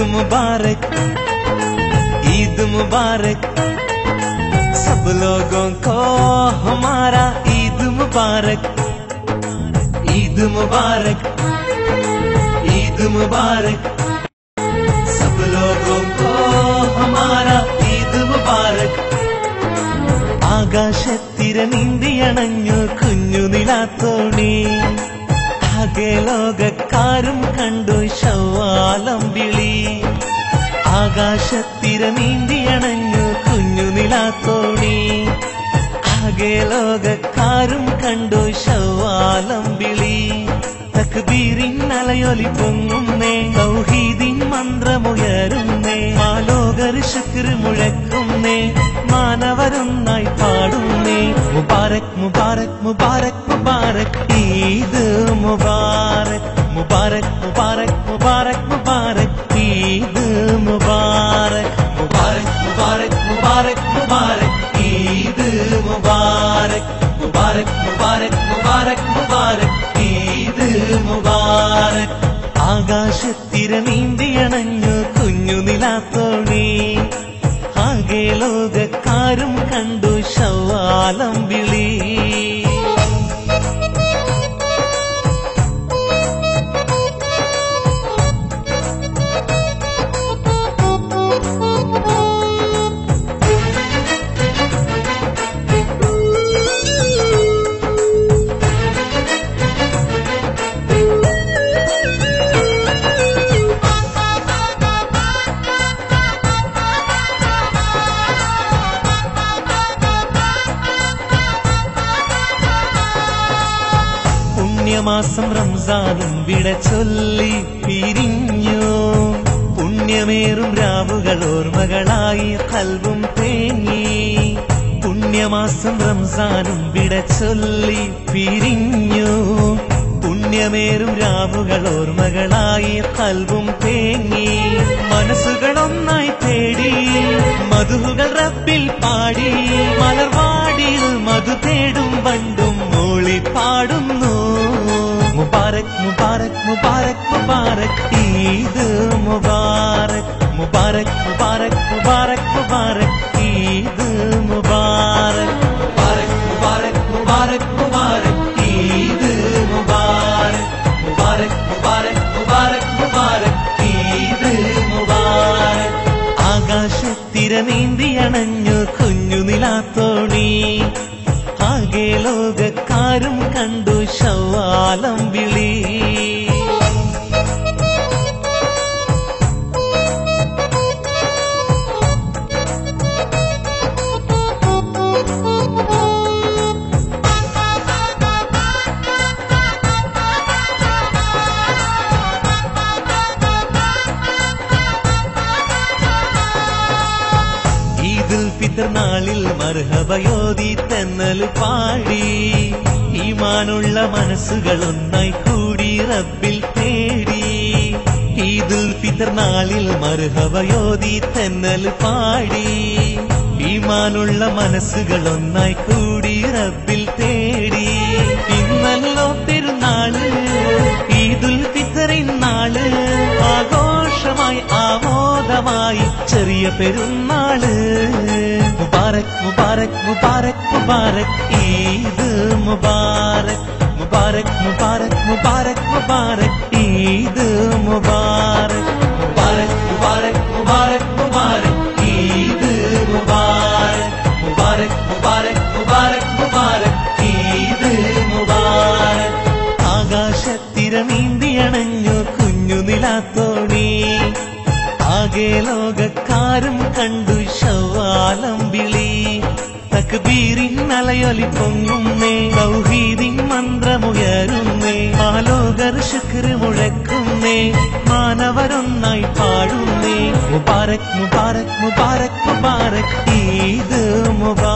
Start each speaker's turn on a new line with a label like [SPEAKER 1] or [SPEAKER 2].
[SPEAKER 1] मुबारक, ईद मुबारक, सब लोगों को हमारा ईद मुबारक, ईद मुबारक, ईद मुबारक, सब लोगों को हमारा ईद मुबारक. ആകാശത്തിരനീന്തിയണഞ്ഞു കുഞ്ഞു നിലാത്തോണി, ആകെ ലോകക്കാരും കണ്ടു ശവ്വാലം വിളി. ആകാശത്തിരനീന്തിയണഞ്ഞു കുഞ്ഞു നിലാത്തോണി, ആകെ ലോകക്കാരും കണ്ടു ശവ്വാലം വിളി. തക്ബീറിൻ അലയൊലി പൊങ്ങുന്നേ, തൗഹീദിൻ മന്ത്രമുയരുന്നേ, മാലോകർ ശുക്ർ മുഴക്കുന്നേ, മാനവരൊന്നായി പാടുന്നേ. മുബാരക് മുബാരക് മുബാരക് മുബാരക്, ഈദ് മുബാരക്, മുബാരക് മുബാരക് മുബാരക് മുബാരക്, ഈദ് മുബാരക്, മുബാരക് മുബാരക് മുബാരക് മുബാരക്, ഈദ് മുബാരക്, മുബാരക് മുബാരക് മുബാരക് മുബാരക്, ഈദ് മുബാരക്. ആകാശത്തിരനീന്തിയണഞ്ഞു കുഞ്ഞു നിലാത്തോണി, ആകെ ലോകക്കാരും കണ്ടു ശവ്വാലം വിളി. പുണ്യമാസം റംസാനും വിട ചൊല്ലി പിരിഞ്ഞു, പുണ്യമേറും രാവുകൾ ഓർമ്മകളായി ഖൽബും തേങ്ങി. പുണ്യമാസം റംസാനും വിട ചൊല്ലി പിരിഞ്ഞു, പുണ്യമേറും രാവുകൾ ഓർമ്മകളായി ഖൽബും തേങ്ങി. മനസ്സുകളൊന്നായി തേടി മധുഹുകൾ റബ്ബിൽ പാടി, മലർവാടിയിൽ മധു തേടും വണ്ടും മൂളി പാടുന്നു. മുബാരക് മുബാരക് മുബാരക് മുബാരക്, ഈദ് മുബാരക്, മുബാരക് മുബാരക് മുബാരക് മുബാരക്, ഈദ് മുബാരക്, മുബാരക് മുബാരക് മുബാരക് മുബാരക്, ഈദ് മുബാരക്, മുബാരക് മുബാരക് മുബാരക് മുബാരക്, ഈദ് മുബാരക്. ആകാശത്തിരനീന്തിയണഞ്ഞു കുഞ്ഞു നിലാത്തോണി, ആകെ ലോകക്കാരും കണ്ടു ശവ്വാലം വിളി. ഈദുൽ ഫിത്ർ നാളിൽ മർഹബയോതി തെന്നൽ പാടി, ഈമാനുള്ള മനസ്സുകൾ ഒന്നായി കൂടി റബ്ബിൽ തേടി. ഈദുൽ ഫിത്ർ നാളിൽ മർഹബയോതി തെന്നൽ പാടി, ഈമാനുള്ള മനസ്സുകൾ ഒന്നായി കൂടി റബ്ബിൽ തേടി. ഇന്നല്ലോ പെരുന്നാള്, ഈദുൽ ഫിത്റിൻ നാള്, ആഘോഷമായി ആമോദമായി ചെറിയ പെരുന്നാള്. മുബാരക് മുബാരക് മുബാരക് മുബാരക്, ഈദ് മുബാരക്, മുബാരക് മുബാരക് മുബാരക് മുബാരക്, ഈദ് മുബാരക്, മുബാരക് മുബാരക് മുബാരക് മുബാരക്, ഈദ് മുബാരക്, മുബാരക് മുബാരക് മുബാരക് മുബാരക്, ഈദ് മുബാരക്. ആകാശത്തിരനീന്തിയണഞ്ഞു കുഞ്ഞു നിലാത്തോണി, ആകെ ലോകക്കാരും കണ്ടു ശവ്വാലം വിളി. തക്ബീറിൻ അലയൊലി പൊങ്ങുന്നേ, തൗഹീദിൻ മന്ത്രമുയരുന്നേ, ആലോകർ ശുക്ർ മുഴക്കുന്നേ, മാനവരൊന്നായി പാടുന്നേ. മുബാരക് മുബാരക് മുബാരക് മുബാരക്, ഈദ് മുബാരക്.